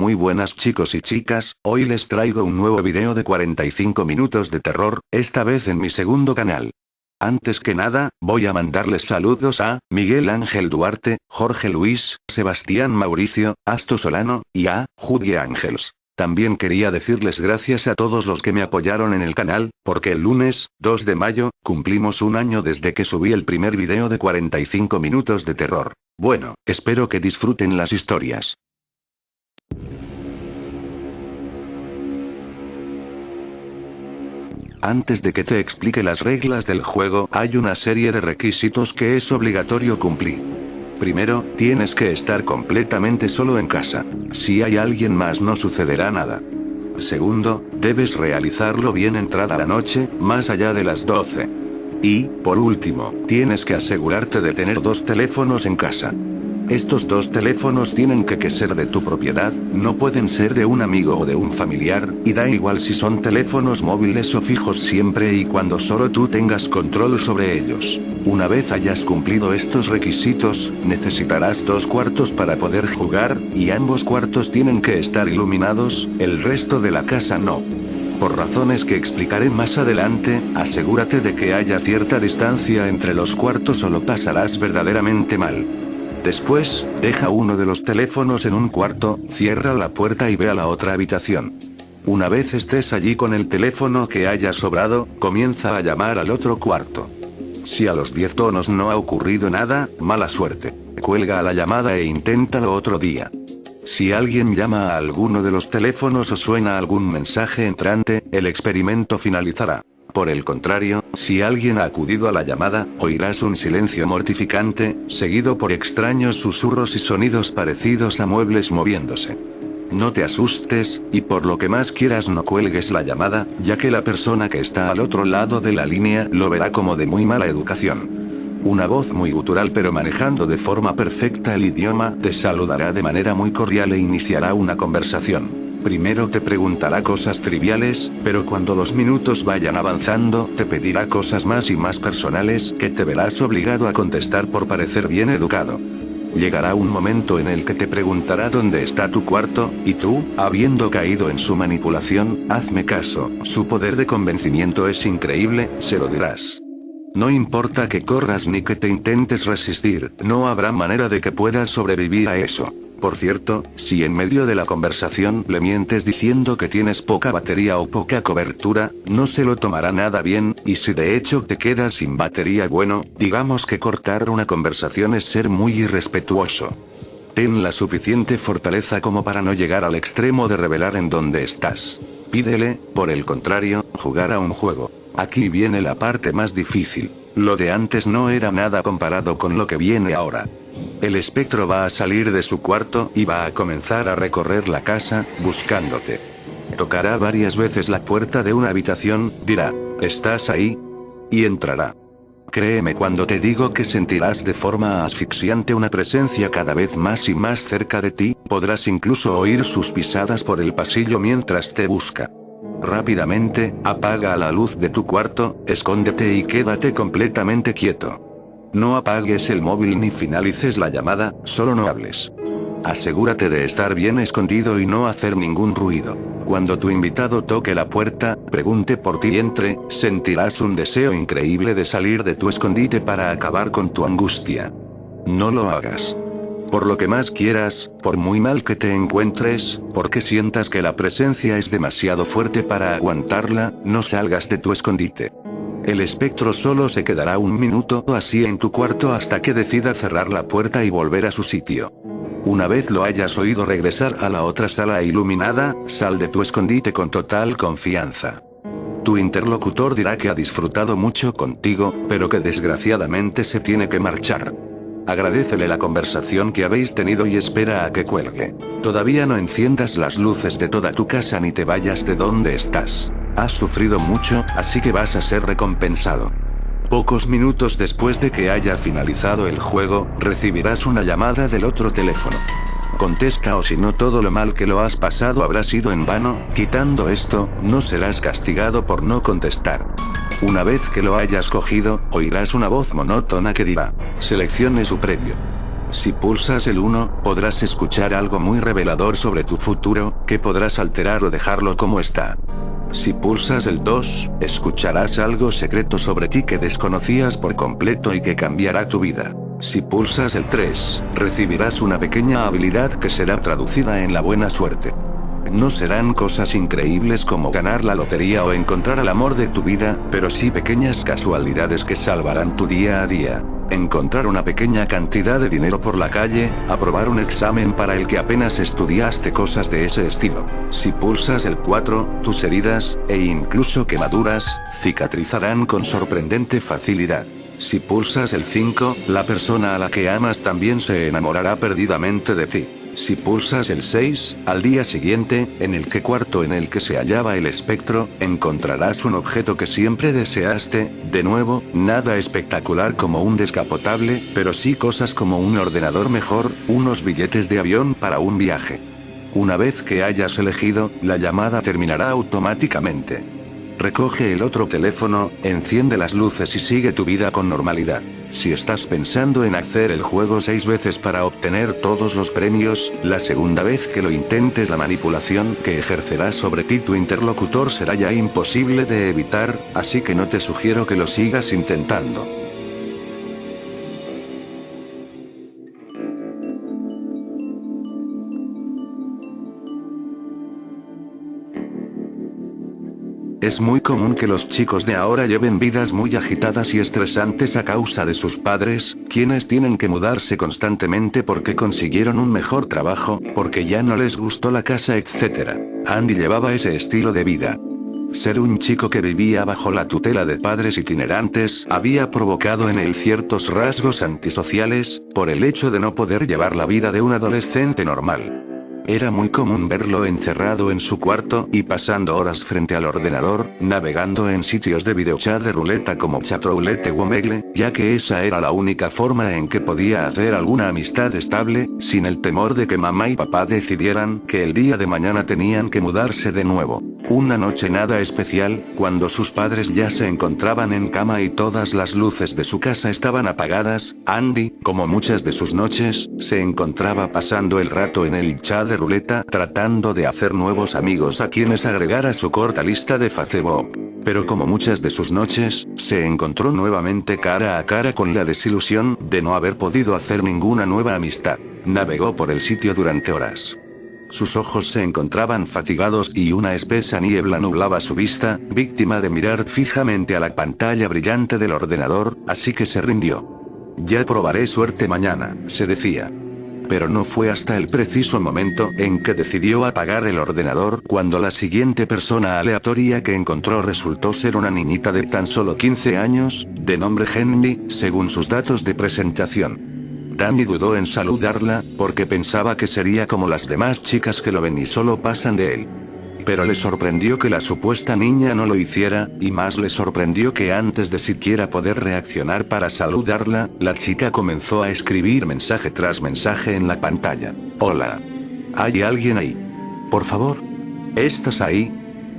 Muy buenas chicos y chicas, hoy les traigo un nuevo video de 45 minutos de terror, esta vez en mi segundo canal. Antes que nada, voy a mandarles saludos a Miguel Ángel Duarte, Jorge Luis, Sebastián Mauricio, Asto Solano, y a Judy Ángels. También quería decirles gracias a todos los que me apoyaron en el canal, porque el lunes, 2 de mayo, cumplimos un año desde que subí el primer video de 45 minutos de terror. Bueno, espero que disfruten las historias. Antes de que te explique las reglas del juego, hay una serie de requisitos que es obligatorio cumplir. Primero, tienes que estar completamente solo en casa. Si hay alguien más no sucederá nada. Segundo, debes realizarlo bien entrada la noche, más allá de las 12. Y, por último, tienes que asegurarte de tener 2 teléfonos en casa. Estos 2 teléfonos tienen que ser de tu propiedad, no pueden ser de un amigo o de un familiar, y da igual si son teléfonos móviles o fijos siempre y cuando solo tú tengas control sobre ellos. Una vez hayas cumplido estos requisitos, necesitarás 2 cuartos para poder jugar, y ambos cuartos tienen que estar iluminados, el resto de la casa no. Por razones que explicaré más adelante, asegúrate de que haya cierta distancia entre los cuartos o lo pasarás verdaderamente mal. Después, deja uno de los teléfonos en un cuarto, cierra la puerta y ve a la otra habitación. Una vez estés allí con el teléfono que haya sobrado, comienza a llamar al otro cuarto. Si a los 10 tonos no ha ocurrido nada, mala suerte. Cuelga la llamada e inténtalo otro día. Si alguien llama a alguno de los teléfonos o suena algún mensaje entrante, el experimento finalizará. Por el contrario, si alguien ha acudido a la llamada, oirás un silencio mortificante, seguido por extraños susurros y sonidos parecidos a muebles moviéndose. No te asustes, y por lo que más quieras no cuelgues la llamada, ya que la persona que está al otro lado de la línea lo verá como de muy mala educación. Una voz muy gutural pero manejando de forma perfecta el idioma, te saludará de manera muy cordial e iniciará una conversación. Primero te preguntará cosas triviales, pero cuando los minutos vayan avanzando, te pedirá cosas más y más personales que te verás obligado a contestar por parecer bien educado. Llegará un momento en el que te preguntará dónde está tu cuarto, y tú, habiendo caído en su manipulación, hazme caso, su poder de convencimiento es increíble, se lo dirás. No importa que corras ni que te intentes resistir, no habrá manera de que puedas sobrevivir a eso. Por cierto, si en medio de la conversación le mientes diciendo que tienes poca batería o poca cobertura, no se lo tomará nada bien, y si de hecho te quedas sin batería, bueno, digamos que cortar una conversación es ser muy irrespetuoso. Ten la suficiente fortaleza como para no llegar al extremo de revelar en dónde estás. Pídele, por el contrario, jugar a un juego. Aquí viene la parte más difícil. Lo de antes no era nada comparado con lo que viene ahora. El espectro va a salir de su cuarto y va a comenzar a recorrer la casa, buscándote. Tocará varias veces la puerta de una habitación, dirá, ¿estás ahí? Y entrará. Créeme cuando te digo que sentirás de forma asfixiante una presencia cada vez más y más cerca de ti, podrás incluso oír sus pisadas por el pasillo mientras te busca. Rápidamente, apaga la luz de tu cuarto, escóndete y quédate completamente quieto. No apagues el móvil ni finalices la llamada, solo no hables. Asegúrate de estar bien escondido y no hacer ningún ruido. Cuando tu invitado toque la puerta, pregunte por ti y entre, sentirás un deseo increíble de salir de tu escondite para acabar con tu angustia. No lo hagas. Por lo que más quieras, por muy mal que te encuentres, porque sientas que la presencia es demasiado fuerte para aguantarla, no salgas de tu escondite. El espectro solo se quedará un minuto o así en tu cuarto hasta que decida cerrar la puerta y volver a su sitio. Una vez lo hayas oído regresar a la otra sala iluminada, sal de tu escondite con total confianza. Tu interlocutor dirá que ha disfrutado mucho contigo, pero que desgraciadamente se tiene que marchar. Agradécele la conversación que habéis tenido y espera a que cuelgue. Todavía no enciendas las luces de toda tu casa ni te vayas de donde estás. Has sufrido mucho, así que vas a ser recompensado. Pocos minutos después de que haya finalizado el juego, recibirás una llamada del otro teléfono. Contesta o si no todo lo mal que lo has pasado habrá sido en vano, quitando esto, no serás castigado por no contestar. Una vez que lo hayas cogido, oirás una voz monótona que dirá, seleccione su previo. Si pulsas el 1, podrás escuchar algo muy revelador sobre tu futuro, que podrás alterar o dejarlo como está. Si pulsas el 2, escucharás algo secreto sobre ti que desconocías por completo y que cambiará tu vida. Si pulsas el 3, recibirás una pequeña habilidad que será traducida en la buena suerte. No serán cosas increíbles como ganar la lotería o encontrar el amor de tu vida, pero sí pequeñas casualidades que salvarán tu día a día. Encontrar una pequeña cantidad de dinero por la calle, aprobar un examen para el que apenas estudiaste, cosas de ese estilo. Si pulsas el 4, tus heridas, e incluso quemaduras, cicatrizarán con sorprendente facilidad. Si pulsas el 5, la persona a la que amas también se enamorará perdidamente de ti. Si pulsas el 6, al día siguiente, en el cuarto en el que se hallaba el espectro, encontrarás un objeto que siempre deseaste. De nuevo, nada espectacular como un descapotable, pero sí cosas como un ordenador mejor, unos billetes de avión para un viaje. Una vez que hayas elegido, la llamada terminará automáticamente. Recoge el otro teléfono, enciende las luces y sigue tu vida con normalidad. Si estás pensando en hacer el juego 6 veces para obtener todos los premios, la segunda vez que lo intentes la manipulación que ejercerá sobre ti tu interlocutor será ya imposible de evitar, así que no te sugiero que lo sigas intentando. Es muy común que los chicos de ahora lleven vidas muy agitadas y estresantes a causa de sus padres, quienes tienen que mudarse constantemente porque consiguieron un mejor trabajo, porque ya no les gustó la casa, etc. Andy llevaba ese estilo de vida. Ser un chico que vivía bajo la tutela de padres itinerantes había provocado en él ciertos rasgos antisociales, por el hecho de no poder llevar la vida de un adolescente normal. Era muy común verlo encerrado en su cuarto y pasando horas frente al ordenador, navegando en sitios de videochat de ruleta como Chatroulette o Omegle, ya que esa era la única forma en que podía hacer alguna amistad estable, sin el temor de que mamá y papá decidieran que el día de mañana tenían que mudarse de nuevo. Una noche nada especial, cuando sus padres ya se encontraban en cama y todas las luces de su casa estaban apagadas, Andy, como muchas de sus noches, se encontraba pasando el rato en el chat de ruleta tratando de hacer nuevos amigos a quienes agregar a su corta lista de Facebook. Pero como muchas de sus noches, se encontró nuevamente cara a cara con la desilusión de no haber podido hacer ninguna nueva amistad. Navegó por el sitio durante horas. Sus ojos se encontraban fatigados y una espesa niebla nublaba su vista, víctima de mirar fijamente a la pantalla brillante del ordenador, así que se rindió. Ya probaré suerte mañana, se decía. Pero no fue hasta el preciso momento en que decidió apagar el ordenador cuando la siguiente persona aleatoria que encontró resultó ser una niñita de tan solo 15 años, de nombre Henry, según sus datos de presentación. Danny dudó en saludarla, porque pensaba que sería como las demás chicas que lo ven y solo pasan de él. Pero le sorprendió que la supuesta niña no lo hiciera, y más le sorprendió que antes de siquiera poder reaccionar para saludarla, la chica comenzó a escribir mensaje tras mensaje en la pantalla. Hola. ¿Hay alguien ahí? Por favor. ¿Estás ahí?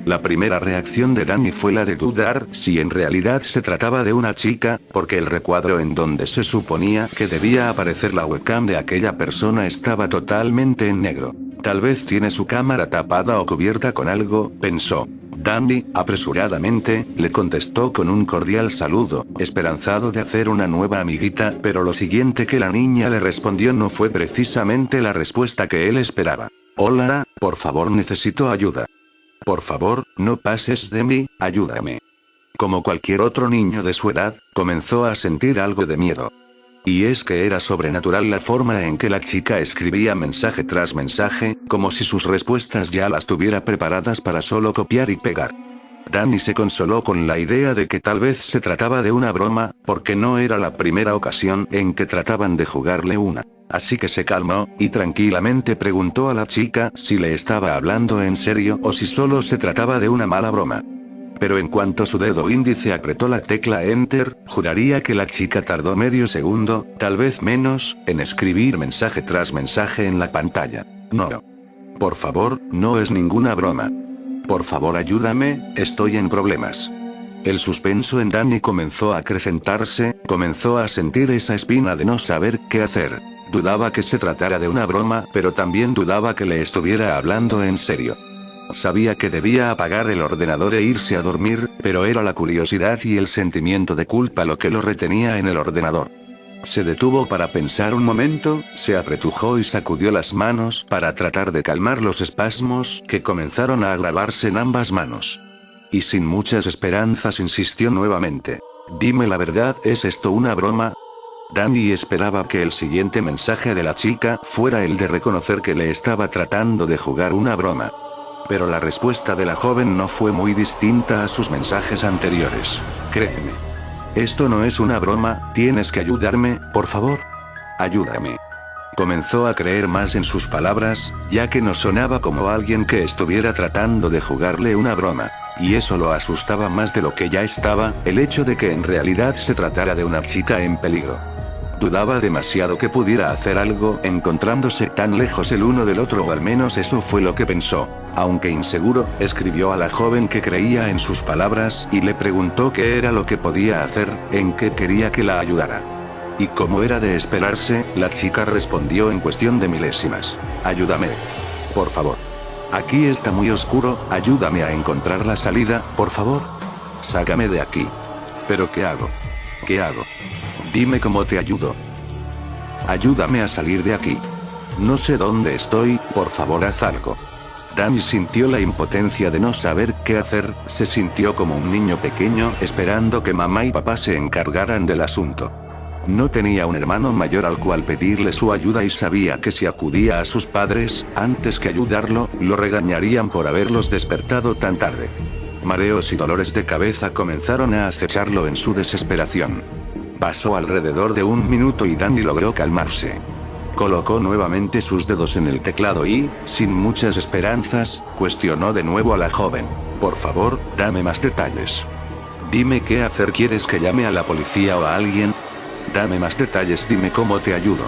La primera reacción de Danny fue la de dudar si en realidad se trataba de una chica, porque el recuadro en donde se suponía que debía aparecer la webcam de aquella persona estaba totalmente en negro. Tal vez tiene su cámara tapada o cubierta con algo, pensó. Danny, apresuradamente, le contestó con un cordial saludo, esperanzado de hacer una nueva amiguita, pero lo siguiente que la niña le respondió no fue precisamente la respuesta que él esperaba. Hola, por favor, necesito ayuda. Por favor, no pases de mí, ayúdame. Como cualquier otro niño de su edad, comenzó a sentir algo de miedo. Y es que era sobrenatural la forma en que la chica escribía mensaje tras mensaje, como si sus respuestas ya las tuviera preparadas para solo copiar y pegar. Danny se consoló con la idea de que tal vez se trataba de una broma, porque no era la primera ocasión en que trataban de jugarle una. Así que se calmó, y tranquilamente preguntó a la chica si le estaba hablando en serio o si solo se trataba de una mala broma. Pero en cuanto su dedo índice apretó la tecla Enter, juraría que la chica tardó medio segundo, tal vez menos, en escribir mensaje tras mensaje en la pantalla. No. Por favor, no es ninguna broma. Por favor, ayúdame, estoy en problemas. El suspenso en Danny comenzó a acrecentarse, comenzó a sentir esa espina de no saber qué hacer. Dudaba que se tratara de una broma, pero también dudaba que le estuviera hablando en serio. Sabía que debía apagar el ordenador e irse a dormir, pero era la curiosidad y el sentimiento de culpa lo que lo retenía en el ordenador. Se detuvo para pensar un momento, se apretujó y sacudió las manos para tratar de calmar los espasmos que comenzaron a agravarse en ambas manos. Y sin muchas esperanzas insistió nuevamente. Dime la verdad, ¿es esto una broma? Danny esperaba que el siguiente mensaje de la chica fuera el de reconocer que le estaba tratando de jugar una broma. Pero la respuesta de la joven no fue muy distinta a sus mensajes anteriores. Créeme. Esto no es una broma, tienes que ayudarme, por favor. Ayúdame. Comenzó a creer más en sus palabras, ya que no sonaba como alguien que estuviera tratando de jugarle una broma. Y eso lo asustaba más de lo que ya estaba, el hecho de que en realidad se tratara de una chica en peligro. Dudaba demasiado que pudiera hacer algo encontrándose tan lejos el uno del otro, o al menos eso fue lo que pensó. Aunque inseguro, escribió a la joven que creía en sus palabras y le preguntó qué era lo que podía hacer, en qué quería que la ayudara. Y como era de esperarse, la chica respondió en cuestión de milésimas. Ayúdame. Por favor. Aquí está muy oscuro, ayúdame a encontrar la salida, por favor. Sácame de aquí. ¿Pero qué hago? ¿Qué hago? Dime cómo te ayudo. Ayúdame a salir de aquí. No sé dónde estoy, por favor haz algo. Danny sintió la impotencia de no saber qué hacer, se sintió como un niño pequeño esperando que mamá y papá se encargaran del asunto. No tenía un hermano mayor al cual pedirle su ayuda y sabía que si acudía a sus padres, antes que ayudarlo, lo regañarían por haberlos despertado tan tarde. Mareos y dolores de cabeza comenzaron a acecharlo en su desesperación. Pasó alrededor de un minuto y Danny logró calmarse. Colocó nuevamente sus dedos en el teclado y, sin muchas esperanzas, cuestionó de nuevo a la joven. Por favor, dame más detalles. Dime qué hacer, ¿quieres que llame a la policía o a alguien? Dame más detalles, dime cómo te ayudo.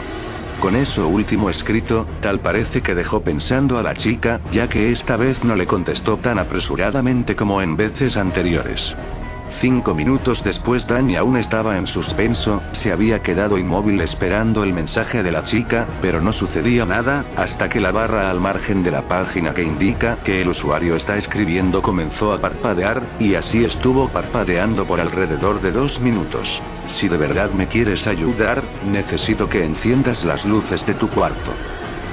Con eso último escrito, tal parece que dejó pensando a la chica, ya que esta vez no le contestó tan apresuradamente como en veces anteriores. 5 minutos después Danny aún estaba en suspenso, se había quedado inmóvil esperando el mensaje de la chica, pero no sucedía nada, hasta que la barra al margen de la página que indica que el usuario está escribiendo comenzó a parpadear, y así estuvo parpadeando por alrededor de 2 minutos. Si de verdad me quieres ayudar, necesito que enciendas las luces de tu cuarto.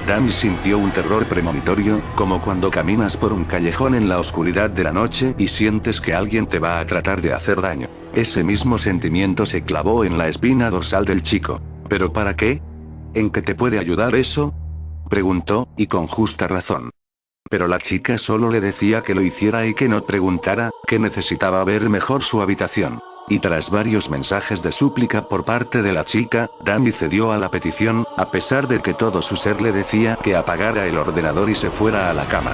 Danny sintió un terror premonitorio, como cuando caminas por un callejón en la oscuridad de la noche y sientes que alguien te va a tratar de hacer daño. Ese mismo sentimiento se clavó en la espina dorsal del chico. ¿Pero para qué? ¿En qué te puede ayudar eso? Preguntó, y con justa razón. Pero la chica solo le decía que lo hiciera y que no preguntara, que necesitaba ver mejor su habitación. Y tras varios mensajes de súplica por parte de la chica, Danny cedió a la petición, a pesar de que todo su ser le decía que apagara el ordenador y se fuera a la cama.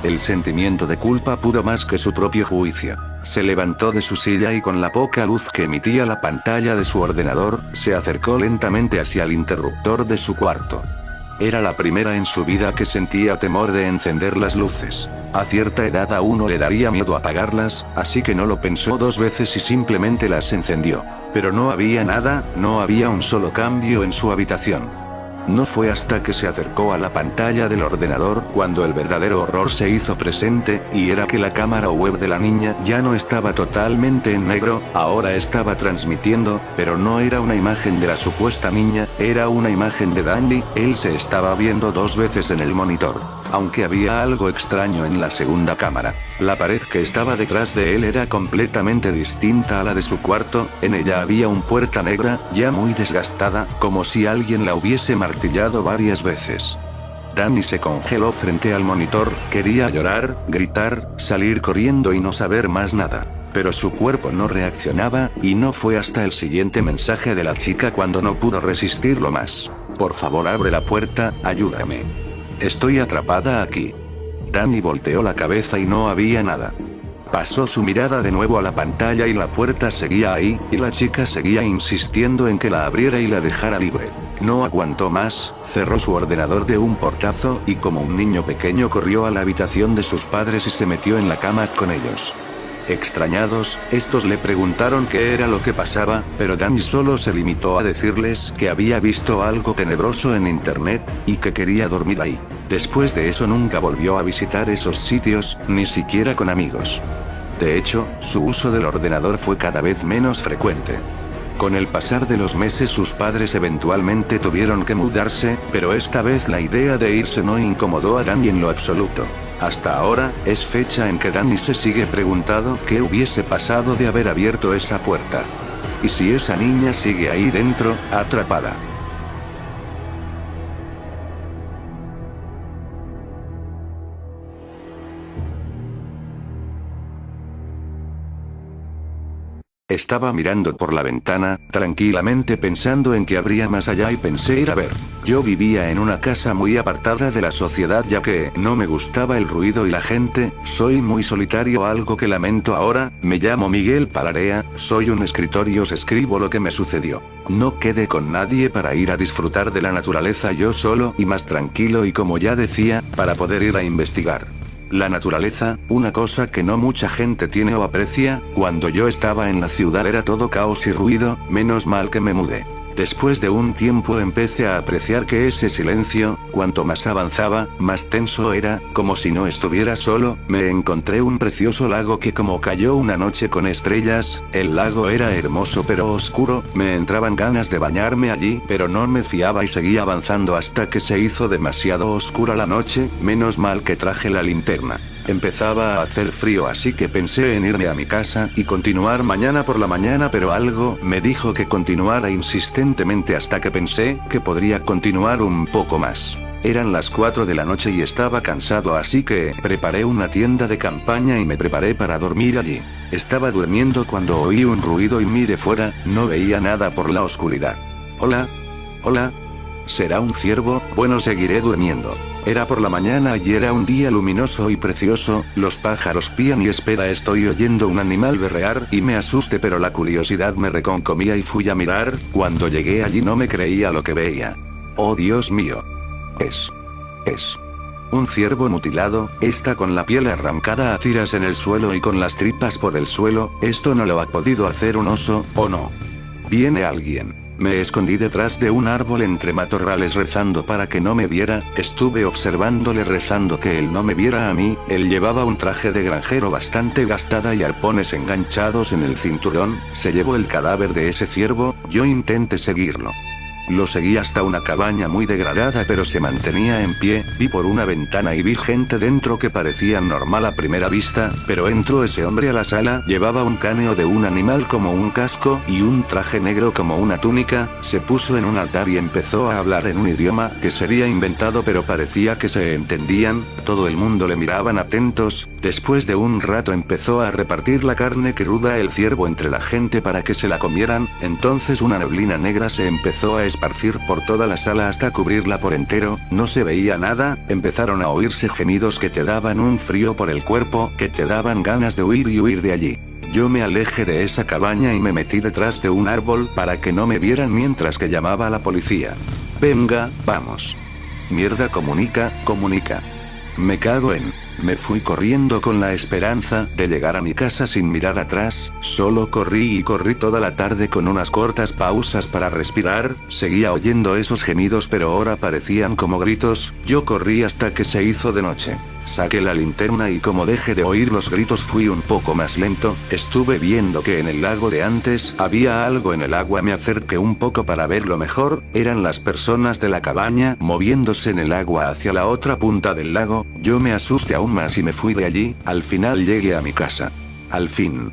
El sentimiento de culpa pudo más que su propio juicio. Se levantó de su silla y con la poca luz que emitía la pantalla de su ordenador, se acercó lentamente hacia el interruptor de su cuarto. Era la primera en su vida que sentía temor de encender las luces. A cierta edad a uno le daría miedo apagarlas, así que no lo pensó 2 veces y simplemente las encendió. Pero no había nada, no había un solo cambio en su habitación. No fue hasta que se acercó a la pantalla del ordenador cuando el verdadero horror se hizo presente, y era que la cámara web de la niña ya no estaba totalmente en negro, ahora estaba transmitiendo, pero no era una imagen de la supuesta niña, era una imagen de Danny. Él se estaba viendo 2 veces en el monitor. Aunque había algo extraño en la segunda cámara. La pared que estaba detrás de él era completamente distinta a la de su cuarto, en ella había una puerta negra, ya muy desgastada, como si alguien la hubiese martillado varias veces. Danny se congeló frente al monitor, quería llorar, gritar, salir corriendo y no saber más nada. Pero su cuerpo no reaccionaba, y no fue hasta el siguiente mensaje de la chica cuando no pudo resistirlo más. Por favor abre la puerta, ayúdame. Estoy atrapada aquí. Danny volteó la cabeza y no había nada. Pasó su mirada de nuevo a la pantalla y la puerta seguía ahí, y la chica seguía insistiendo en que la abriera y la dejara libre. No aguantó más, cerró su ordenador de un portazo, y como un niño pequeño corrió a la habitación de sus padres y se metió en la cama con ellos. Extrañados, estos le preguntaron qué era lo que pasaba, pero Danny solo se limitó a decirles que había visto algo tenebroso en internet, y que quería dormir ahí. Después de eso nunca volvió a visitar esos sitios, ni siquiera con amigos. De hecho, su uso del ordenador fue cada vez menos frecuente. Con el pasar de los meses sus padres eventualmente tuvieron que mudarse, pero esta vez la idea de irse no incomodó a Danny en lo absoluto. Hasta ahora, es fecha en que Danny se sigue preguntando qué hubiese pasado de haber abierto esa puerta. ¿Y si esa niña sigue ahí dentro, atrapada? Estaba mirando por la ventana, tranquilamente pensando en que habría más allá y pensé ir a ver. Yo vivía en una casa muy apartada de la sociedad ya que no me gustaba el ruido y la gente, soy muy solitario, algo que lamento ahora. Me llamo Miguel Palarea, soy un escritor y os escribo lo que me sucedió. No quedé con nadie para ir a disfrutar de la naturaleza yo solo y más tranquilo y como ya decía, para poder ir a investigar. La naturaleza, una cosa que no mucha gente tiene o aprecia, cuando yo estaba en la ciudad era todo caos y ruido, menos mal que me mudé. Después de un tiempo empecé a apreciar que ese silencio, cuanto más avanzaba, más tenso era, como si no estuviera solo. Me encontré un precioso lago que como cayó una noche con estrellas, el lago era hermoso pero oscuro, me entraban ganas de bañarme allí, pero no me fiaba y seguí avanzando hasta que se hizo demasiado oscura la noche, menos mal que traje la linterna. Empezaba a hacer frío así que pensé en irme a mi casa y continuar mañana por la mañana, pero algo me dijo que continuara insistentemente hasta que pensé que podría continuar un poco más. Eran las 4 de la noche y estaba cansado así que preparé una tienda de campaña y me preparé para dormir allí. Estaba durmiendo cuando oí un ruido y miré fuera, no veía nada por la oscuridad. Hola. Hola. ¿Será un ciervo? Bueno, seguiré durmiendo. Era por la mañana y era un día luminoso y precioso, los pájaros pían y espera, estoy oyendo un animal berrear y me asusté pero la curiosidad me reconcomía y fui a mirar. Cuando llegué allí no me creía lo que veía. Oh Dios mío. Es un ciervo mutilado, está con la piel arrancada a tiras en el suelo y con las tripas por el suelo. Esto no lo ha podido hacer un oso, ¿o no? Viene alguien. Me escondí detrás de un árbol entre matorrales rezando para que no me viera, estuve observándole rezando que él no me viera a mí. Él llevaba un traje de granjero bastante gastada y arpones enganchados en el cinturón. Se llevó el cadáver de ese ciervo. Yo intenté seguirlo. Lo seguí hasta una cabaña muy degradada pero se mantenía en pie, vi por una ventana y vi gente dentro que parecía normal a primera vista, pero entró ese hombre a la sala, llevaba un cráneo de un animal como un casco y un traje negro como una túnica, se puso en un altar y empezó a hablar en un idioma que sería inventado pero parecía que se entendían, todo el mundo le miraban atentos. Después de un rato empezó a repartir la carne cruda el ciervo entre la gente para que se la comieran, entonces una neblina negra se empezó a esparcir por toda la sala hasta cubrirla por entero, no se veía nada, empezaron a oírse gemidos que te daban un frío por el cuerpo, que te daban ganas de huir y huir de allí. Yo me alejé de esa cabaña y me metí detrás de un árbol para que no me vieran mientras que llamaba a la policía. Venga, vamos. Mierda, comunica. Me cago en... Me fui corriendo con la esperanza de llegar a mi casa sin mirar atrás, solo corrí y corrí toda la tarde con unas cortas pausas para respirar, seguía oyendo esos gemidos pero ahora parecían como gritos, yo corrí hasta que se hizo de noche. Saqué la linterna y como dejé de oír los gritos fui un poco más lento, estuve viendo que en el lago de antes había algo en el agua, me acerqué un poco para verlo mejor, eran las personas de la cabaña moviéndose en el agua hacia la otra punta del lago, yo me asusté aún más y me fui de allí, al final llegué a mi casa. Al fin.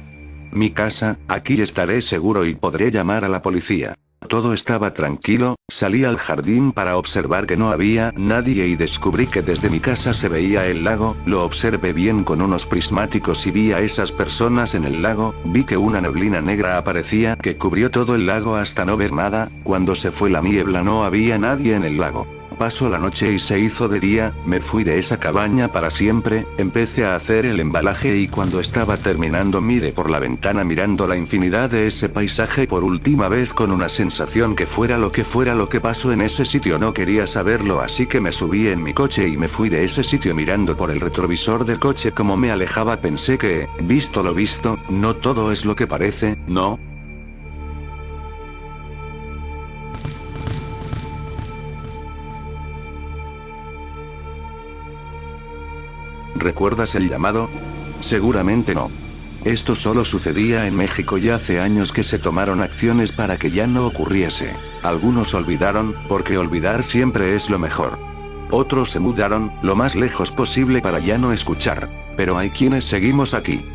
Mi casa, aquí estaré seguro y podré llamar a la policía. Todo estaba tranquilo, salí al jardín para observar que no había nadie y descubrí que desde mi casa se veía el lago, lo observé bien con unos prismáticos y vi a esas personas en el lago, vi que una neblina negra aparecía que cubrió todo el lago hasta no ver nada, cuando se fue la niebla no había nadie en el lago. Pasó la noche y se hizo de día, me fui de esa cabaña para siempre, empecé a hacer el embalaje y cuando estaba terminando miré por la ventana mirando la infinidad de ese paisaje por última vez con una sensación que fuera lo que pasó en ese sitio no quería saberlo, así que me subí en mi coche y me fui de ese sitio mirando por el retrovisor del coche como me alejaba. Pensé que, visto lo visto, no todo es lo que parece, ¿no? ¿Recuerdas el llamado? Seguramente no. Esto solo sucedía en México y hace años que se tomaron acciones para que ya no ocurriese. Algunos olvidaron, porque olvidar siempre es lo mejor. Otros se mudaron, lo más lejos posible para ya no escuchar. Pero hay quienes seguimos aquí.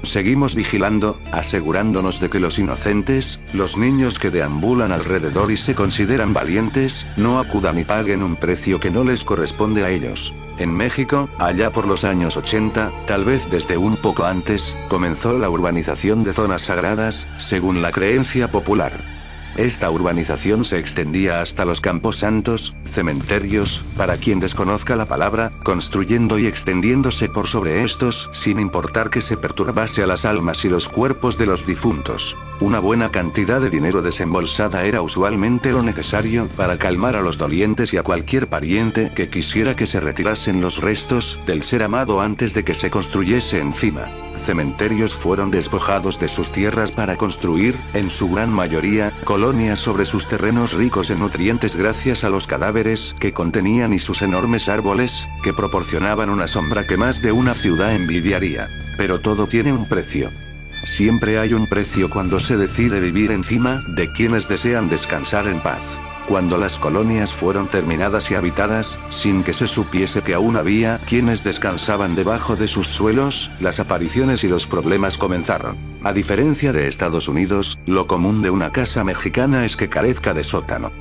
Seguimos vigilando, asegurándonos de que los inocentes, los niños que deambulan alrededor y se consideran valientes, no acudan y paguen un precio que no les corresponde a ellos. En México, allá por los años 80, tal vez desde un poco antes, comenzó la urbanización de zonas sagradas, según la creencia popular. Esta urbanización se extendía hasta los camposantos, cementerios, para quien desconozca la palabra, construyendo y extendiéndose por sobre estos, sin importar que se perturbase a las almas y los cuerpos de los difuntos. Una buena cantidad de dinero desembolsada era usualmente lo necesario para calmar a los dolientes y a cualquier pariente que quisiera que se retirasen los restos del ser amado antes de que se construyese encima. Cementerios fueron despojados de sus tierras para construir, en su gran mayoría, colonias sobre sus terrenos ricos en nutrientes gracias a los cadáveres que contenían y sus enormes árboles, que proporcionaban una sombra que más de una ciudad envidiaría. Pero todo tiene un precio. Siempre hay un precio cuando se decide vivir encima de quienes desean descansar en paz. Cuando las colonias fueron terminadas y habitadas, sin que se supiese que aún había quienes descansaban debajo de sus suelos, las apariciones y los problemas comenzaron. A diferencia de Estados Unidos, lo común de una casa mexicana es que carezca de sótano.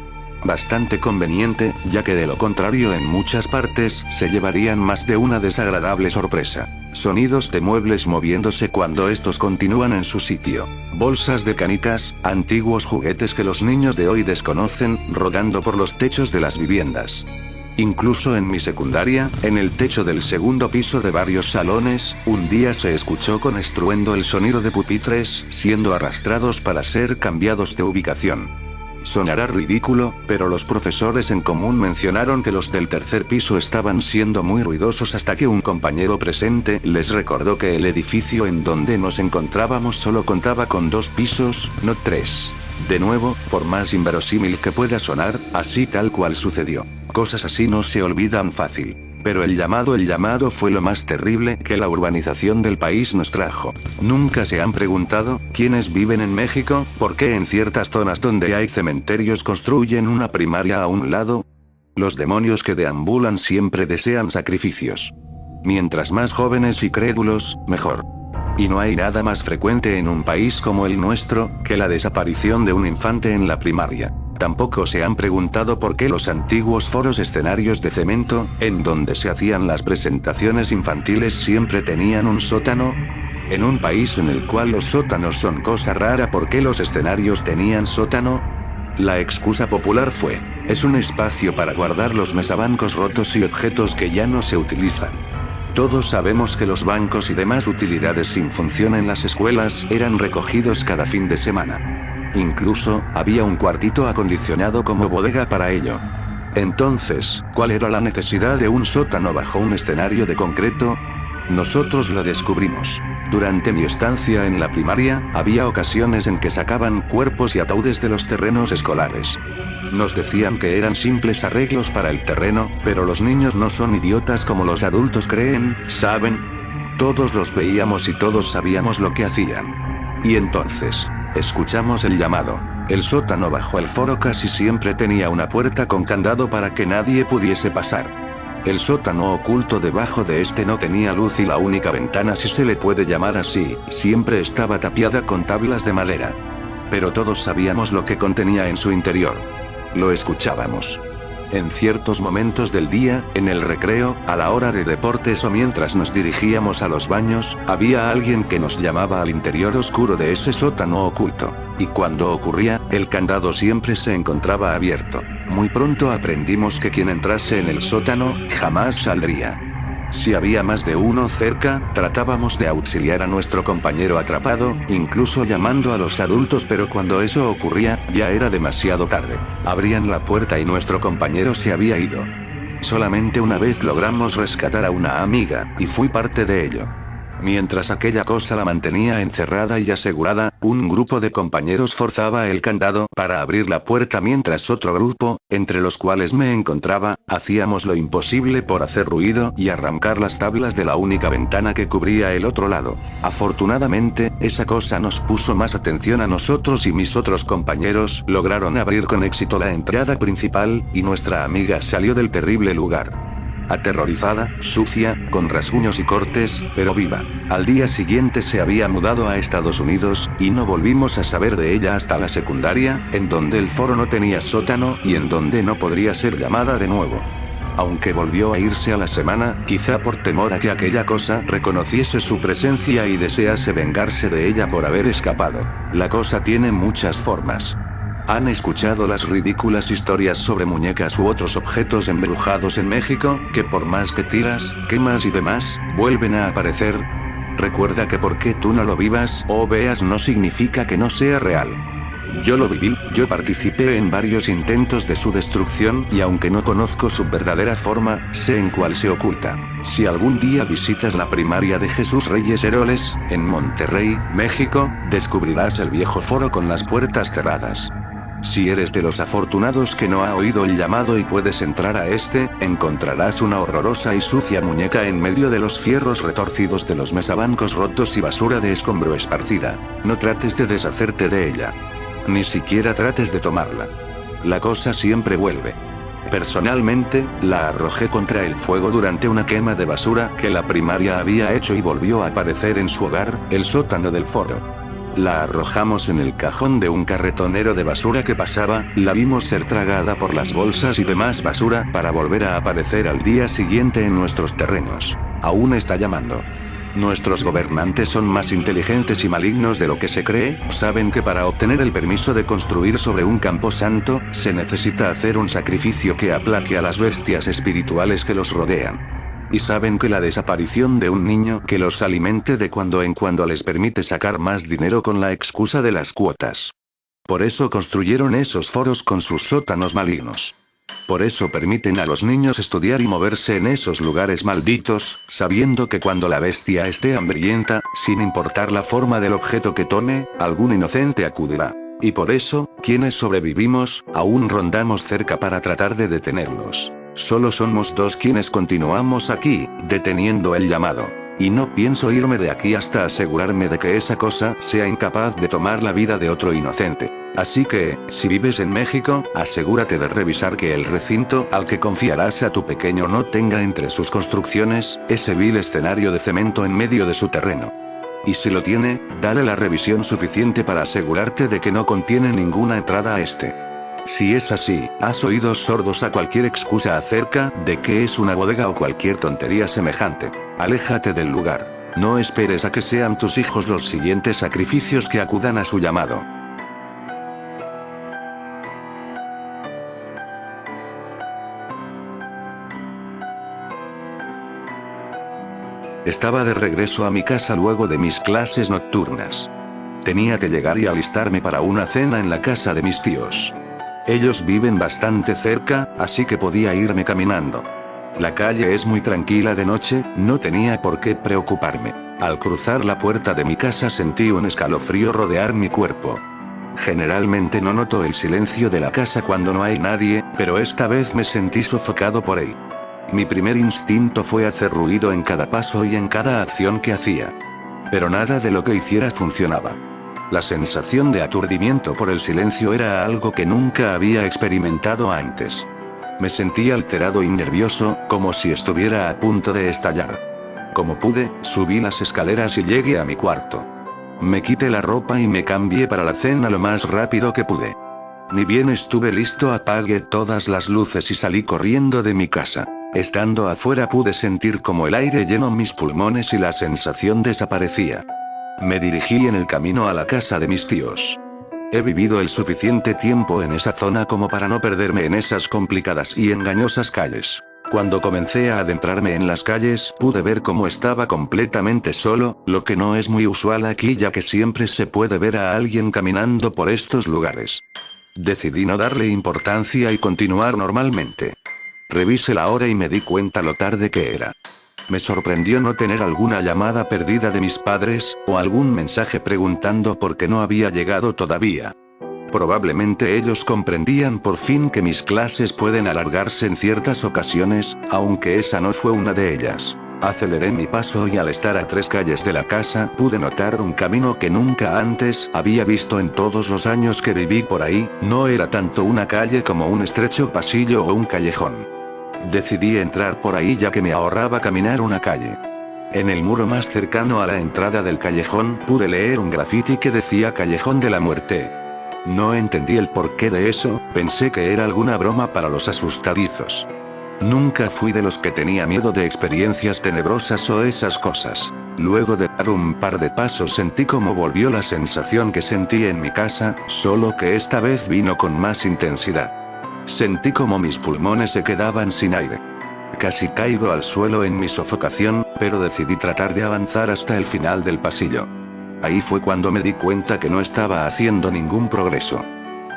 Bastante conveniente, ya que de lo contrario en muchas partes se llevarían más de una desagradable sorpresa. Sonidos de muebles moviéndose cuando estos continúan en su sitio. Bolsas de canicas, antiguos juguetes que los niños de hoy desconocen, rodando por los techos de las viviendas. Incluso en mi secundaria, en el techo del segundo piso de varios salones, un día se escuchó con estruendo el sonido de pupitres siendo arrastrados para ser cambiados de ubicación. Sonará ridículo, pero los profesores en común mencionaron que los del tercer piso estaban siendo muy ruidosos hasta que un compañero presente les recordó que el edificio en donde nos encontrábamos solo contaba con 2 pisos, no 3. De nuevo, por más inverosímil que pueda sonar, así tal cual sucedió. Cosas así no se olvidan fácil. Pero el llamado fue lo más terrible que la urbanización del país nos trajo. ¿Nunca se han preguntado, quiénes viven en México, por qué en ciertas zonas donde hay cementerios construyen una primaria a un lado? Los demonios que deambulan siempre desean sacrificios. Mientras más jóvenes y crédulos, mejor. Y no hay nada más frecuente en un país como el nuestro, que la desaparición de un infante en la primaria. Tampoco se han preguntado por qué los antiguos foros escenarios de cemento, en donde se hacían las presentaciones infantiles siempre tenían un sótano. En un país en el cual los sótanos son cosa rara, ¿por qué los escenarios tenían sótano? La excusa popular fue, es un espacio para guardar los mesabancos rotos y objetos que ya no se utilizan. Todos sabemos que los bancos y demás utilidades sin función en las escuelas eran recogidos cada fin de semana. Incluso, había un cuartito acondicionado como bodega para ello. Entonces, ¿cuál era la necesidad de un sótano bajo un escenario de concreto? Nosotros lo descubrimos. Durante mi estancia en la primaria, había ocasiones en que sacaban cuerpos y ataúdes de los terrenos escolares. Nos decían que eran simples arreglos para el terreno, pero los niños no son idiotas como los adultos creen, ¿saben? Todos los veíamos y todos sabíamos lo que hacían. Y entonces, escuchamos el llamado. El sótano bajo el foro casi siempre tenía una puerta con candado para que nadie pudiese pasar. El sótano oculto debajo de este no tenía luz y la única ventana, si se le puede llamar así, siempre estaba tapiada con tablas de madera. Pero todos sabíamos lo que contenía en su interior. Lo escuchábamos. En ciertos momentos del día, en el recreo, a la hora de deportes o mientras nos dirigíamos a los baños, había alguien que nos llamaba al interior oscuro de ese sótano oculto. Y cuando ocurría, el candado siempre se encontraba abierto. Muy pronto aprendimos que quien entrase en el sótano, jamás saldría. Si había más de uno cerca, tratábamos de auxiliar a nuestro compañero atrapado, incluso llamando a los adultos, pero cuando eso ocurría, ya era demasiado tarde. Abrían la puerta y nuestro compañero se había ido. Solamente una vez logramos rescatar a una amiga, y fui parte de ello. Mientras aquella cosa la mantenía encerrada y asegurada, un grupo de compañeros forzaba el candado para abrir la puerta mientras otro grupo, entre los cuales me encontraba, hacíamos lo imposible por hacer ruido y arrancar las tablas de la única ventana que cubría el otro lado. Afortunadamente, esa cosa nos puso más atención a nosotros y mis otros compañeros lograron abrir con éxito la entrada principal, y nuestra amiga salió del terrible lugar. Aterrorizada, sucia, con rasguños y cortes, pero viva. Al día siguiente se había mudado a Estados Unidos, y no volvimos a saber de ella hasta la secundaria, en donde el foro no tenía sótano y en donde no podría ser llamada de nuevo. Aunque volvió a irse a la semana, quizá por temor a que aquella cosa reconociese su presencia y desease vengarse de ella por haber escapado. La cosa tiene muchas formas. ¿Han escuchado las ridículas historias sobre muñecas u otros objetos embrujados en México, que por más que tiras, quemas y demás, vuelven a aparecer? Recuerda que porque tú no lo vivas o veas no significa que no sea real. Yo lo viví, yo participé en varios intentos de su destrucción y aunque no conozco su verdadera forma, sé en cuál se oculta. Si algún día visitas la primaria de Jesús Reyes Heroles, en Monterrey, México, descubrirás el viejo foro con las puertas cerradas. Si eres de los afortunados que no ha oído el llamado y puedes entrar a este, encontrarás una horrorosa y sucia muñeca en medio de los fierros retorcidos de los mesabancos rotos y basura de escombro esparcida. No trates de deshacerte de ella. Ni siquiera trates de tomarla. La cosa siempre vuelve. Personalmente, la arrojé contra el fuego durante una quema de basura que la primaria había hecho y volvió a aparecer en su hogar, el sótano del foro. La arrojamos en el cajón de un carretonero de basura que pasaba, la vimos ser tragada por las bolsas y demás basura para volver a aparecer al día siguiente en nuestros terrenos. Aún está llamando. Nuestros gobernantes son más inteligentes y malignos de lo que se cree, saben que para obtener el permiso de construir sobre un camposanto, se necesita hacer un sacrificio que aplaque a las bestias espirituales que los rodean. Y saben que la desaparición de un niño que los alimente de cuando en cuando les permite sacar más dinero con la excusa de las cuotas. Por eso construyeron esos foros con sus sótanos malignos. Por eso permiten a los niños estudiar y moverse en esos lugares malditos, sabiendo que cuando la bestia esté hambrienta, sin importar la forma del objeto que tome, algún inocente acudirá. Y por eso, quienes sobrevivimos, aún rondamos cerca para tratar de detenerlos. Solo somos dos quienes continuamos aquí, deteniendo el llamado. Y no pienso irme de aquí hasta asegurarme de que esa cosa sea incapaz de tomar la vida de otro inocente. Así que, si vives en México, asegúrate de revisar que el recinto al que confiarás a tu pequeño no tenga entre sus construcciones, ese vil escenario de cemento en medio de su terreno. Y si lo tiene, dale la revisión suficiente para asegurarte de que no contiene ninguna entrada a este. Si es así, has oídos sordos a cualquier excusa acerca de que es una bodega o cualquier tontería semejante. Aléjate del lugar. No esperes a que sean tus hijos los siguientes sacrificios que acudan a su llamado. Estaba de regreso a mi casa luego de mis clases nocturnas. Tenía que llegar y alistarme para una cena en la casa de mis tíos. Ellos viven bastante cerca, así que podía irme caminando. La calle es muy tranquila de noche, no tenía por qué preocuparme. Al cruzar la puerta de mi casa sentí un escalofrío rodear mi cuerpo. Generalmente no noto el silencio de la casa cuando no hay nadie, pero esta vez me sentí sofocado por él. Mi primer instinto fue hacer ruido en cada paso y en cada acción que hacía. Pero nada de lo que hiciera funcionaba. La sensación de aturdimiento por el silencio era algo que nunca había experimentado antes. Me sentí alterado y nervioso, como si estuviera a punto de estallar. Como pude, subí las escaleras y llegué a mi cuarto. Me quité la ropa y me cambié para la cena lo más rápido que pude. Ni bien estuve listo, apagué todas las luces y salí corriendo de mi casa. Estando afuera pude sentir como el aire llenó mis pulmones y la sensación desaparecía. Me dirigí en el camino a la casa de mis tíos. He vivido el suficiente tiempo en esa zona como para no perderme en esas complicadas y engañosas calles. Cuando comencé a adentrarme en las calles, pude ver cómo estaba completamente solo, lo que no es muy usual aquí ya que siempre se puede ver a alguien caminando por estos lugares. Decidí no darle importancia y continuar normalmente. Revisé la hora y me di cuenta lo tarde que era. Me sorprendió no tener alguna llamada perdida de mis padres, o algún mensaje preguntando por qué no había llegado todavía. Probablemente ellos comprendían por fin que mis clases pueden alargarse en ciertas ocasiones, aunque esa no fue una de ellas. Aceleré mi paso y al estar a 3 calles de la casa pude notar un camino que nunca antes había visto en todos los años que viví por ahí. No era tanto una calle como un estrecho pasillo o un callejón. Decidí entrar por ahí ya que me ahorraba caminar una calle. En el muro más cercano a la entrada del callejón pude leer un grafiti que decía Callejón de la Muerte. No entendí el porqué de eso, pensé que era alguna broma para los asustadizos. Nunca fui de los que tenía miedo de experiencias tenebrosas o esas cosas. Luego de dar un par de pasos sentí como volvió la sensación que sentí en mi casa, solo que esta vez vino con más intensidad. Sentí como mis pulmones se quedaban sin aire. Casi caigo al suelo en mi sofocación, pero decidí tratar de avanzar hasta el final del pasillo. Ahí fue cuando me di cuenta que no estaba haciendo ningún progreso.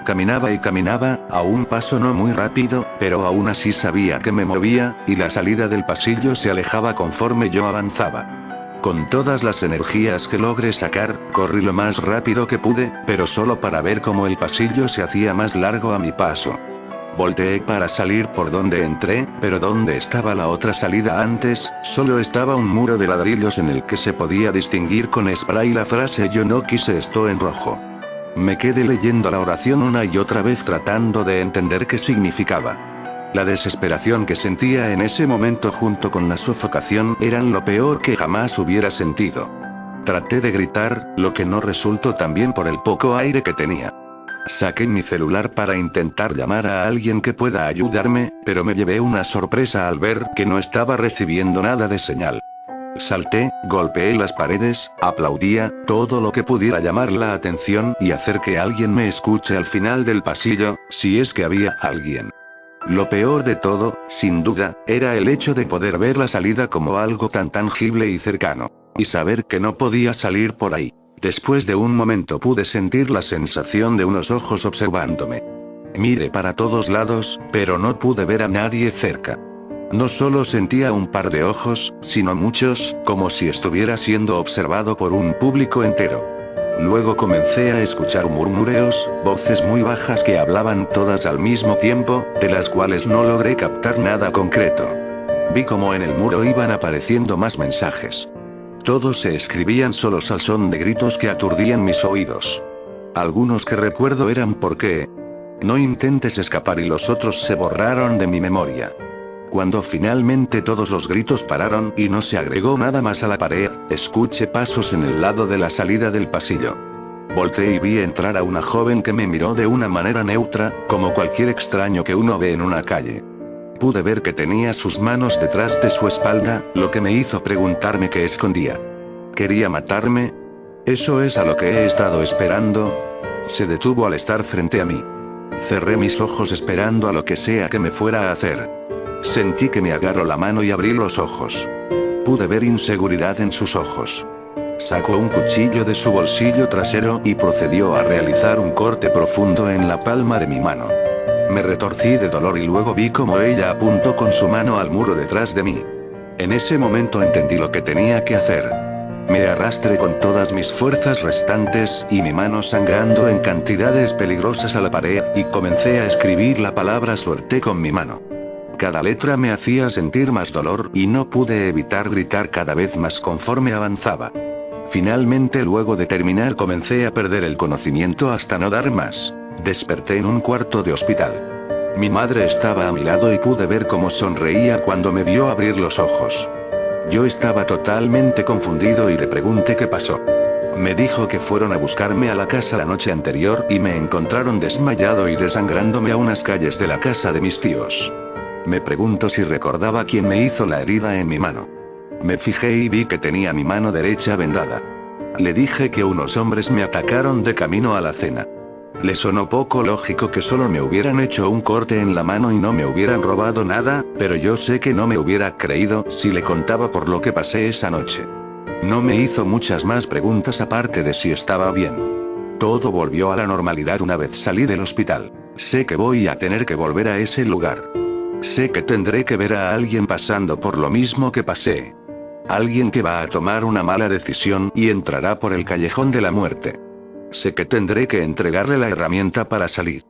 Caminaba y caminaba, a un paso no muy rápido, pero aún así sabía que me movía, y la salida del pasillo se alejaba conforme yo avanzaba. Con todas las energías que logré sacar, corrí lo más rápido que pude, pero solo para ver cómo el pasillo se hacía más largo a mi paso. Volteé para salir por donde entré, pero donde estaba la otra salida antes, solo estaba un muro de ladrillos en el que se podía distinguir con spray la frase "Yo no quise esto" en rojo. Me quedé leyendo la oración una y otra vez tratando de entender qué significaba. La desesperación que sentía en ese momento junto con la sofocación eran lo peor que jamás hubiera sentido. Traté de gritar, lo que no resultó tan bien por el poco aire que tenía. Saqué mi celular para intentar llamar a alguien que pueda ayudarme, pero me llevé una sorpresa al ver que no estaba recibiendo nada de señal. Salté, golpeé las paredes, aplaudía, todo lo que pudiera llamar la atención y hacer que alguien me escuche al final del pasillo, si es que había alguien. Lo peor de todo, sin duda, era el hecho de poder ver la salida como algo tan tangible y cercano. Y saber que no podía salir por ahí. Después de un momento pude sentir la sensación de unos ojos observándome. Miré para todos lados, pero no pude ver a nadie cerca. No solo sentía un par de ojos, sino muchos, como si estuviera siendo observado por un público entero. Luego comencé a escuchar murmureos, voces muy bajas que hablaban todas al mismo tiempo, de las cuales no logré captar nada concreto. Vi como en el muro iban apareciendo más mensajes. Todos se escribían solos al son de gritos que aturdían mis oídos. Algunos que recuerdo eran "¿por qué? No intentes escapar", y los otros se borraron de mi memoria. Cuando finalmente todos los gritos pararon y no se agregó nada más a la pared, escuché pasos en el lado de la salida del pasillo. Volteé y vi entrar a una joven que me miró de una manera neutra, como cualquier extraño que uno ve en una calle. Pude ver que tenía sus manos detrás de su espalda, lo que me hizo preguntarme qué escondía. ¿Quería matarme? ¿Eso es a lo que he estado esperando? Se detuvo al estar frente a mí. Cerré mis ojos esperando a lo que sea que me fuera a hacer. Sentí que me agarró la mano y abrí los ojos. Pude ver inseguridad en sus ojos. Sacó un cuchillo de su bolsillo trasero y procedió a realizar un corte profundo en la palma de mi mano. Me retorcí de dolor y luego vi como ella apuntó con su mano al muro detrás de mí. En ese momento entendí lo que tenía que hacer. Me arrastré con todas mis fuerzas restantes y mi mano sangrando en cantidades peligrosas a la pared y comencé a escribir la palabra suerte con mi mano. Cada letra me hacía sentir más dolor y no pude evitar gritar cada vez más conforme avanzaba. Finalmente, luego de terminar, comencé a perder el conocimiento hasta no dar más. Desperté en un cuarto de hospital. Mi madre estaba a mi lado y pude ver cómo sonreía cuando me vio abrir los ojos. Yo estaba totalmente confundido y le pregunté qué pasó. Me dijo que fueron a buscarme a la casa la noche anterior y me encontraron desmayado y desangrándome a unas calles de la casa de mis tíos. Me pregunto si recordaba quién me hizo la herida en mi mano. Me fijé y vi que tenía mi mano derecha vendada. Le dije que unos hombres me atacaron de camino a la cena. Le sonó poco lógico que solo me hubieran hecho un corte en la mano y no me hubieran robado nada, pero yo sé que no me hubiera creído si le contaba por lo que pasé esa noche. No me hizo muchas más preguntas aparte de si estaba bien. Todo volvió a la normalidad una vez salí del hospital. Sé que voy a tener que volver a ese lugar. Sé que tendré que ver a alguien pasando por lo mismo que pasé. Alguien que va a tomar una mala decisión y entrará por el callejón de la muerte. Sé que tendré que entregarle la herramienta para salir.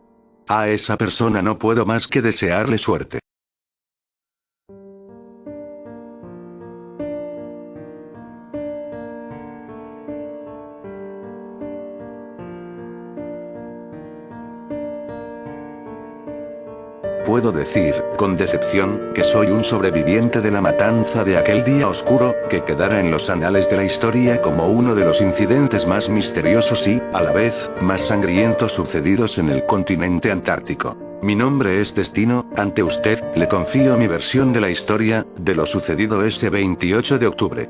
A esa persona no puedo más que desearle suerte. Puedo decir, con decepción, que soy un sobreviviente de la matanza de aquel día oscuro, que quedará en los anales de la historia como uno de los incidentes más misteriosos y, a la vez, más sangrientos sucedidos en el continente antártico. Mi nombre es Destino, ante usted, le confío mi versión de la historia, de lo sucedido ese 28 de octubre.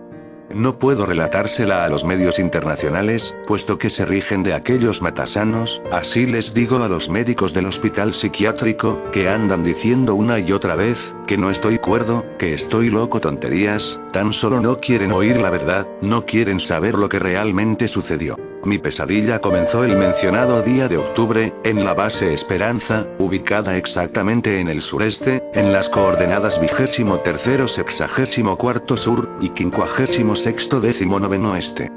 No puedo relatársela a los medios internacionales, puesto que se rigen de aquellos matasanos, así les digo a los médicos del hospital psiquiátrico, que andan diciendo una y otra vez, que no estoy cuerdo, que estoy loco, tonterías, tan solo no quieren oír la verdad, no quieren saber lo que realmente sucedió. Mi pesadilla comenzó el mencionado día de octubre, en la base Esperanza, ubicada exactamente en el sureste, en las coordenadas 23º-64 sur, y 56º-19 este.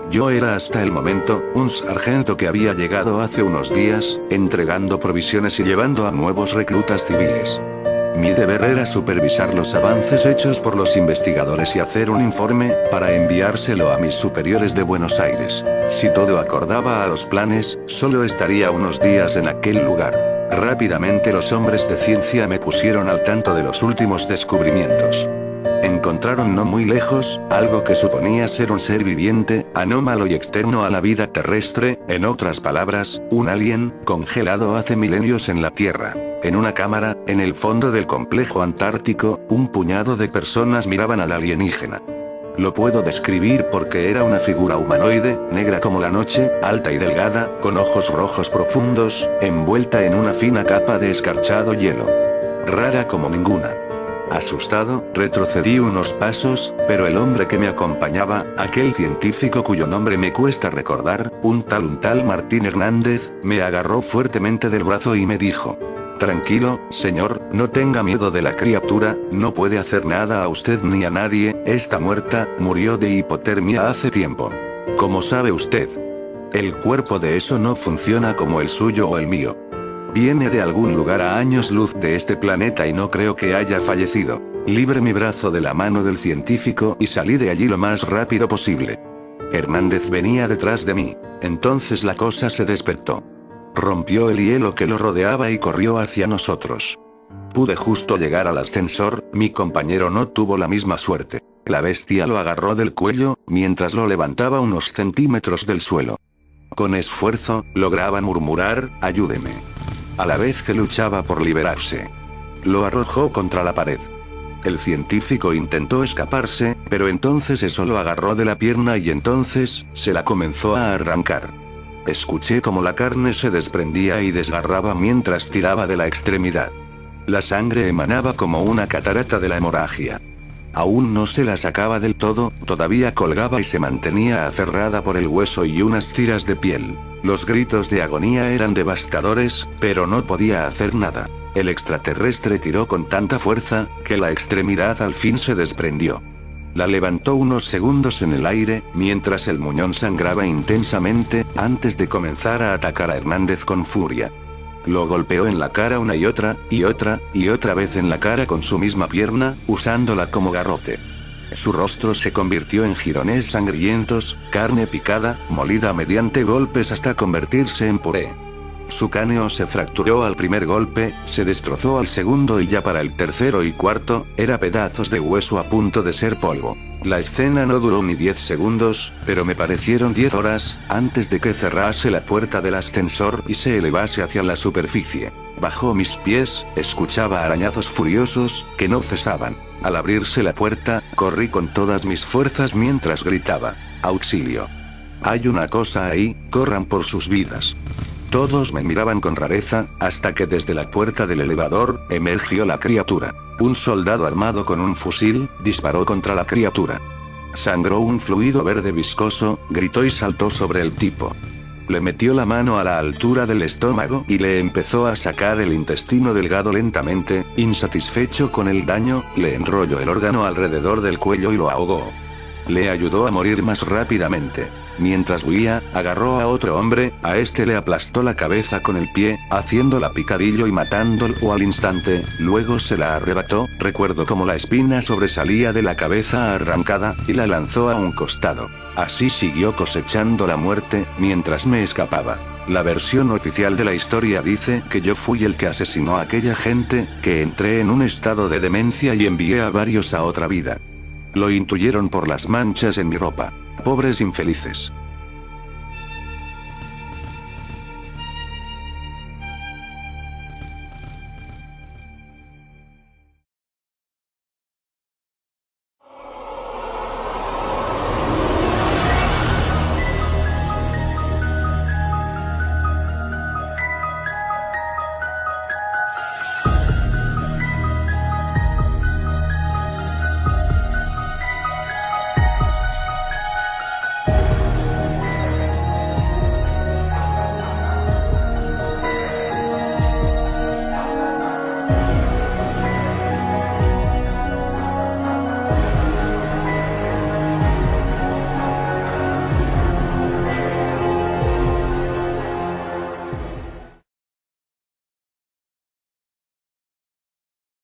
Yo era hasta el momento, un sargento que había llegado hace unos días, entregando provisiones y llevando a nuevos reclutas civiles. Mi deber era supervisar los avances hechos por los investigadores y hacer un informe, para enviárselo a mis superiores de Buenos Aires. Si todo acordaba a los planes, solo estaría unos días en aquel lugar. Rápidamente los hombres de ciencia me pusieron al tanto de los últimos descubrimientos. Encontraron no muy lejos, algo que suponía ser un ser viviente, anómalo y externo a la vida terrestre, en otras palabras, un alien, congelado hace milenios en la Tierra. En una cámara, en el fondo del complejo antártico, un puñado de personas miraban al alienígena. Lo puedo describir porque era una figura humanoide, negra como la noche, alta y delgada, con ojos rojos profundos, envuelta en una fina capa de escarchado hielo. Rara como ninguna. Asustado, retrocedí unos pasos, pero el hombre que me acompañaba, aquel científico cuyo nombre me cuesta recordar, un tal Martín Hernández, me agarró fuertemente del brazo y me dijo: tranquilo, señor, no tenga miedo de la criatura, no puede hacer nada a usted ni a nadie, está muerta, murió de hipotermia hace tiempo. ¿Cómo sabe usted? El cuerpo de eso no funciona como el suyo o el mío. Viene de algún lugar a años luz de este planeta y no creo que haya fallecido. Libré mi brazo de la mano del científico y salí de allí lo más rápido posible. Hernández venía detrás de mí. Entonces la cosa se despertó. Rompió el hielo que lo rodeaba y corrió hacia nosotros. Pude justo llegar al ascensor, mi compañero no tuvo la misma suerte. La bestia lo agarró del cuello, mientras lo levantaba unos centímetros del suelo. Con esfuerzo, lograba murmurar: ayúdeme. A la vez que luchaba por liberarse. Lo arrojó contra la pared. El científico intentó escaparse, pero entonces eso lo agarró de la pierna y entonces, se la comenzó a arrancar. Escuché como la carne se desprendía y desgarraba mientras tiraba de la extremidad. La sangre emanaba como una catarata de la hemorragia. Aún no se la sacaba del todo, todavía colgaba y se mantenía aferrada por el hueso y unas tiras de piel. Los gritos de agonía eran devastadores, pero no podía hacer nada. El extraterrestre tiró con tanta fuerza, que la extremidad al fin se desprendió. La levantó unos segundos en el aire, mientras el muñón sangraba intensamente, antes de comenzar a atacar a Hernández con furia. Lo golpeó en la cara una y otra vez en la cara con su misma pierna, usándola como garrote. Su rostro se convirtió en jirones sangrientos, carne picada, molida mediante golpes hasta convertirse en puré. Su cráneo se fracturó al primer golpe, se destrozó al segundo y ya para el tercero y cuarto, era pedazos de hueso a punto de ser polvo. La escena no duró ni 10 segundos, pero me parecieron 10 horas, antes de que cerrase la puerta del ascensor y se elevase hacia la superficie. Bajo mis pies, escuchaba arañazos furiosos, que no cesaban. Al abrirse la puerta, corrí con todas mis fuerzas mientras gritaba: ¡auxilio! Hay una cosa ahí, corran por sus vidas. Todos me miraban con rareza, hasta que desde la puerta del elevador, emergió la criatura. Un soldado armado con un fusil, disparó contra la criatura. Sangró un fluido verde viscoso, gritó y saltó sobre el tipo. Le metió la mano a la altura del estómago y le empezó a sacar el intestino delgado lentamente. Insatisfecho con el daño, le enrolló el órgano alrededor del cuello y lo ahogó. Le ayudó a morir más rápidamente. Mientras huía, agarró a otro hombre, a este le aplastó la cabeza con el pie, haciéndola picadillo y matándolo al instante, luego se la arrebató, recuerdo cómo la espina sobresalía de la cabeza arrancada, y la lanzó a un costado. Así siguió cosechando la muerte, mientras me escapaba. La versión oficial de la historia dice que yo fui el que asesinó a aquella gente, que entré en un estado de demencia y envié a varios a otra vida. Lo intuyeron por las manchas en mi ropa. Pobres infelices.